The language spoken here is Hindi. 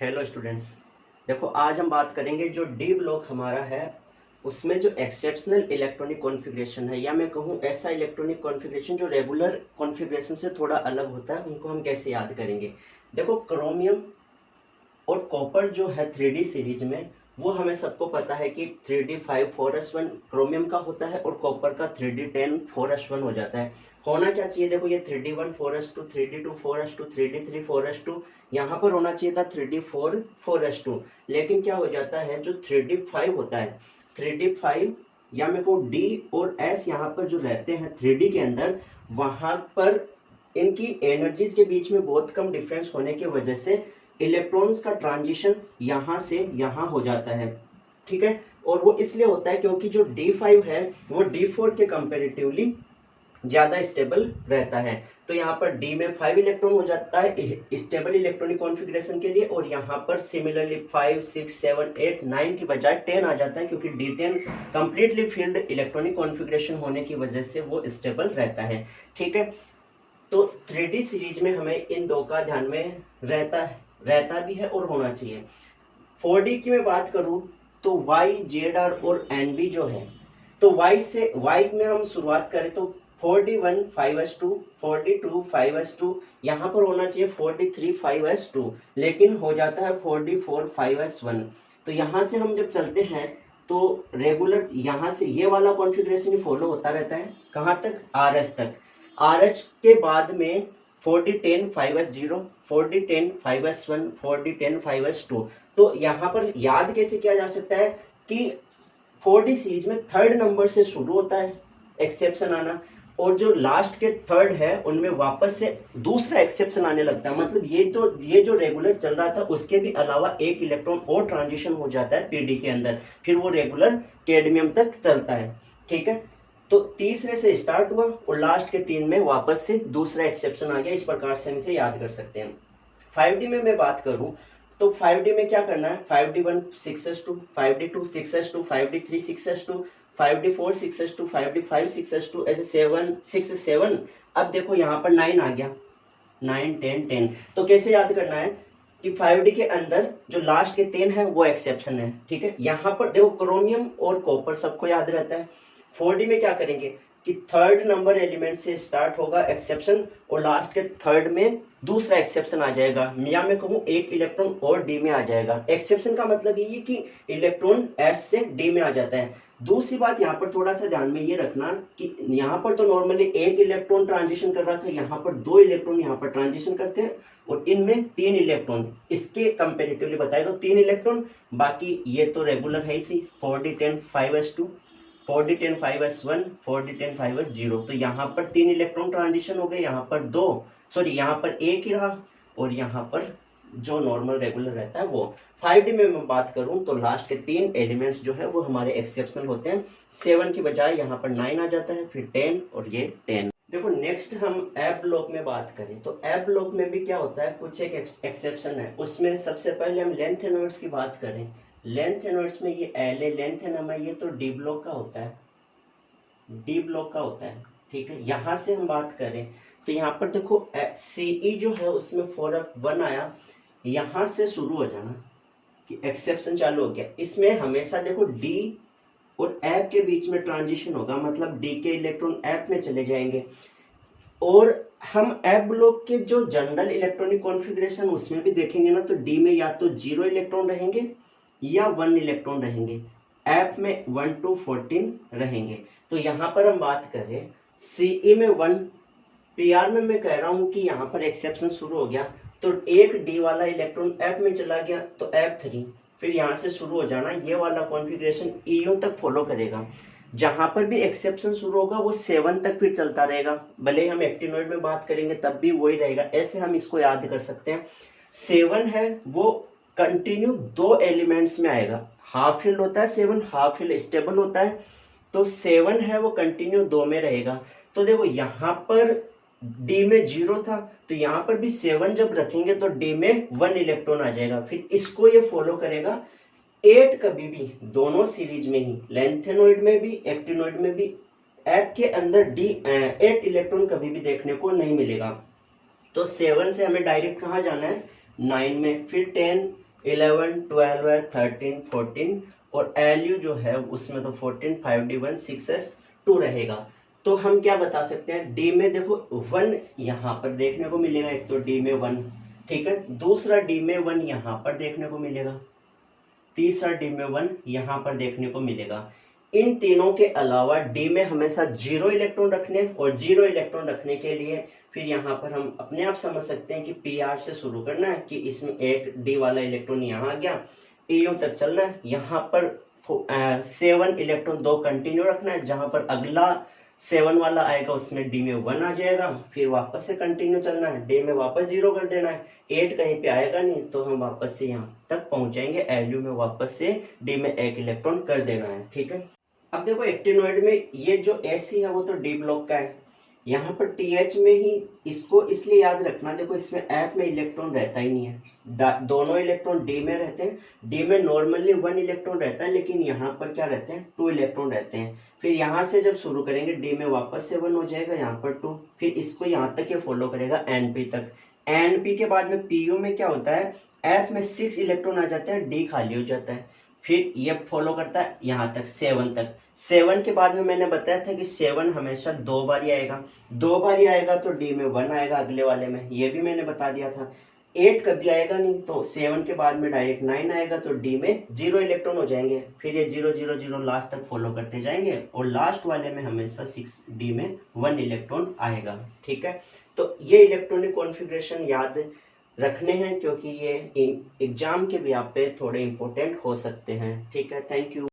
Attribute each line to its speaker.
Speaker 1: Hello students. देखो आज हम बात करेंगे जो डी ब्लॉक हमारा है उसमें जो एक्सेप्शनल इलेक्ट्रॉनिक कॉन्फ़िगरेशन है, या मैं कहूँ ऐसा इलेक्ट्रॉनिक कॉन्फ़िगरेशन जो रेगुलर कॉन्फ़िगरेशन से थोड़ा अलग होता है, उनको हम कैसे याद करेंगे। देखो क्रोमियम और कॉपर जो है 3D सीरीज में, वो हमें सबको पता है कि 3D5 4s1 क्रोमियम का होता है और कॉपर का 3D10 4s1 हो जाता है। होना क्या चाहिए, देखो ये 3D1 4s2 3D2 4s2 3D3 4s2, यहाँ पर होना चाहिए था 3D4 4s2। लेकिन क्या हो जाता है, जो 3D5 होता है, 3D5 या मैं कहूँ डी और एस यहाँ पर जो रहते हैं 3D के अंदर, वहां पर इनकी एनर्जीज के बीच में बहुत कम डिफरेंस होने की वजह से इलेक्ट्रॉन्स का ट्रांजिशन यहाँ से यहाँ हो जाता है। ठीक है, और वो इसलिए होता है क्योंकि जो D5 है वो D4 के कंपेरेटिवली ज्यादा स्टेबल रहता है। तो यहाँ पर D में 5 इलेक्ट्रॉन हो जाता है स्टेबल इलेक्ट्रॉनिक कॉन्फ़िगरेशन के लिए, और यहाँ पर सिमिलरली 5 6 7 8 9 की बजाय 10 आ जाता है, क्योंकि D10 completely field electronic configuration होने की वजह से वो स्टेबल रहता है। ठीक है, तो 3D सीरीज में हमें इन दो का ध्यान में रहता भी है और होना चाहिए। 4D की मैं बात करूं तो Y ZR और NB जो है, तो Y में हम शुरुआत करें तो 4D1 5s2 4D2 5s2, यहाँ पर होना चाहिए 4D3 5s2, लेकिन हो जाता है 4D4 5s1। तो यहाँ से हम जब चलते हैं तो रेगुलर यहाँ से ये वाला कॉन्फ़िगरेशन ही फॉलो होता रहता है, कहाँ तक, RS तक। RH के बाद में 4D10 5s0 4D10 5s1 4D10 5s2। तो यहाँ पर याद कैसे किया जा सकता है कि 4D सीरीज में थर्ड नंबर से शुरू होता है एक्सेप्शन आना, और जो लास्ट के थर्ड है उनमें वापस से दूसरा एक्सेप्शन आने लगता है। मतलब ये जो रेगुलर चल रहा था उसके भी अलावा एक इलेक्ट्रॉन और ट्रांजिशन हो जाता है पीडी के अंदर, फिर वो रेगुलर कैडमियम तक चलता है। ठीक है, तो तीसरे से स्टार्ट हुआ और लास्ट के 3 में वापस से दूसरा एक्सेप्शन आ गया। इस प्रकार से हम इसे याद कर सकते हैं। 5D में मैं बात करूं तो 5D में क्या करना है, 5D1 6s2 5D2 6s2 5D3 6s2 5D4 6s2 5D5 6s2, ऐसे 7 6 7। अब देखो यहाँ पर 9 आ गया, 9 10 10। तो कैसे याद करना है कि 5D के अंदर जो लास्ट के 10 है वो एक्सेप्शन है। ठीक है, यहाँ पर देखो क्रोमियम और कॉपर सबको याद रहता है। 4D में क्या करेंगे कि थर्ड नंबर एलिमेंट से स्टार्ट होगा एक्सेप्शन और लास्ट के थर्ड में दूसरा एक्सेप्शन आ जाएगा, या मैं कहूँ एक इलेक्ट्रॉन और डी में आ जाएगा। एक्सेप्शन का मतलब ये है कि इलेक्ट्रॉन एस से डी में आ जाता है। दूसरी बात यहाँ पर थोड़ा सा ध्यान में ये रखना कि यहाँ पर तो नॉर्मली एक इलेक्ट्रॉन ट्रांजिशन कर रहा था, यहाँ पर 2 इलेक्ट्रॉन यहाँ पर ट्रांजिशन करते हैं और इनमें 3 इलेक्ट्रॉन, इसके कंपेरेटिवली बताए तो 3 इलेक्ट्रॉन, बाकी ये तो रेगुलर है इसी 4D10 5s2 4D10 5s1 4D10 5s0। तो यहाँ पर 3 इलेक्ट्रॉन ट्रांजिशन हो गए, यहाँ पर 2, सॉरी यहाँ पर एक ही रहा, और यहाँ पर जो नॉर्मल रेगुलर रहता है वो। 5D में मैं बात करूं तो लास्ट के 3 एलिमेंट्स जो है वो हमारे एक्सेप्शनल होते हैं। 7 की बजाय यहाँ पर 9 आ जाता है, फिर 10 और ये 10। देखो नेक्स्ट हम एफ ब्लॉक में बात करें तो एफ ब्लॉक में भी क्या होता है, कुछ एक एक्सेप्शन है। उसमें सबसे पहले हम लेंथेनॉइड्स की बात करें। लेंथेनॉइड्स में ये एल लेंथेनम है, ये तो डी ब्लॉक का होता है, डी ब्लॉक का होता है। ठीक है, यहां से हम बात करें तो यहाँ पर देखो सीई जो है उसमें 4f1 आया, यहां से शुरू हो जाना कि एक्सेप्शन चालू हो गया। इसमें हमेशा देखो डी और एफ के बीच में ट्रांजिशन होगा, मतलब डी के इलेक्ट्रॉन एफ में चले जाएंगे। और हम एफ ब्लॉक के जो जनरल इलेक्ट्रॉनिक कॉन्फ़िगरेशन उसमें भी देखेंगे ना, तो डी में या तो 0 इलेक्ट्रॉन रहेंगे या 1 इलेक्ट्रॉन रहेंगे, एफ में 1 to 14 रहेंगे। तो यहाँ पर हम बात करें सीई में 1, पीआर में मैं कह रहा हूं कि यहाँ पर एक्सेप्शन शुरू हो गया तो एक डी वाला इलेक्ट्रॉन एफ में चला गया तो F3, फिर यहाँ से शुरू हो जाना, ये वाला कॉन्फ़िगरेशन ईओ तक फॉलो करेगा। जहां पर भी एक्सेप्शन शुरू होगा वो 7 तक फिर चलता रहेगा, भले ही हम एक्टिनोइड में बात करेंगे तब भी वही रहेगा। ऐसे हम इसको याद कर सकते हैं। 7 है वो कंटिन्यू 2 एलिमेंट्स में आएगा, हाफ फील्ड होता है 7, हाफ फील्ड स्टेबल होता है, तो 7 है वो कंटिन्यू 2 में रहेगा। तो देखो यहाँ पर डी में 0 था तो यहाँ पर भी 7 जब रखेंगे तो डी में 1 इलेक्ट्रॉन आ जाएगा, फिर इसको ये फॉलो करेगा। 8 कभी भी दोनों सीरीज में ही, लेंथेनॉइड में भी एक्टिनोइड में भी, एफ के अंदर डी 8 इलेक्ट्रॉन कभी भी देखने को नहीं मिलेगा। तो 7 से हमें डायरेक्ट कहाँ जाना है, 9 में, फिर 10 11 12 है, 13 14 और LU जो है उसमें तो 14 5D1 6s2 रहेगा। तो हम क्या बता सकते हैं, डी में देखो 1 यहाँ पर देखने को मिलेगा, एक तो डी में 1, ठीक है, दूसरा डी में 1 यहाँ पर देखने को मिलेगा, तीसरा डी में 1 यहाँ पर देखने को मिलेगा। इन तीनों के अलावा डी में हमेशा 0 इलेक्ट्रॉन रखने, और 0 इलेक्ट्रॉन रखने के लिए फिर यहाँ पर हम अपने आप समझ सकते हैं कि PR से शुरू करना है, कि इसमें एक डी वाला इलेक्ट्रॉन यहाँ आ गया, EU तक चलना है, यहाँ पर 7 इलेक्ट्रॉन 2 कंटिन्यू रखना है, जहां पर अगला 7 वाला आएगा उसमें डी में 1 आ जाएगा, फिर वापस से कंटिन्यू चलना है, डी में वापस 0 कर देना है, 8 कहीं पे आएगा नहीं तो हम वापस से यहाँ तक पहुंच जाएंगे, LU में वापस से डी में 1 इलेक्ट्रॉन कर देना है, ठीक है। अब देखो एक्टिनोइड में ये जो SC है वो तो डी ब्लॉक का है, यहाँ पर TH में ही इसको इसलिए याद रखना, देखो इसमें F में इलेक्ट्रॉन रहता ही नहीं है, दोनों इलेक्ट्रॉन डी में रहते हैं, डी में नॉर्मली 1 इलेक्ट्रॉन रहता है, लेकिन यहाँ पर क्या रहते हैं 2 इलेक्ट्रॉन रहते हैं। फिर यहाँ से जब शुरू करेंगे डी में वापस से 1 हो जाएगा, यहाँ पर 2, फिर इसको यहाँ तक ये फॉलो करेगा NP तक। NP के बाद में PU में क्या होता है, F में 6 इलेक्ट्रॉन आ जाते हैं, डी खाली हो जाता है, फिर ये फॉलो करता है यहाँ तक 7 तक। 7 के बाद में मैंने बताया था कि 7 हमेशा 2 बार ही आएगा, 2 बार ही आएगा तो डी में 1 आएगा अगले वाले में, ये भी मैंने बता दिया था। 8 कभी आएगा नहीं, तो 7 के बाद में डायरेक्ट 9 आएगा तो डी में 0 इलेक्ट्रॉन हो जाएंगे, फिर ये 0 0 0 लास्ट तक फॉलो करते जाएंगे, और लास्ट वाले में हमेशा 6 डी में 1 इलेक्ट्रॉन आएगा, ठीक है। तो ये इलेक्ट्रॉनिक कॉन्फ़िगरेशन याद रखने हैं, क्योंकि ये एग्जाम के भी आप पे थोड़े इंपॉर्टेंट हो सकते हैं, ठीक है। Thank you.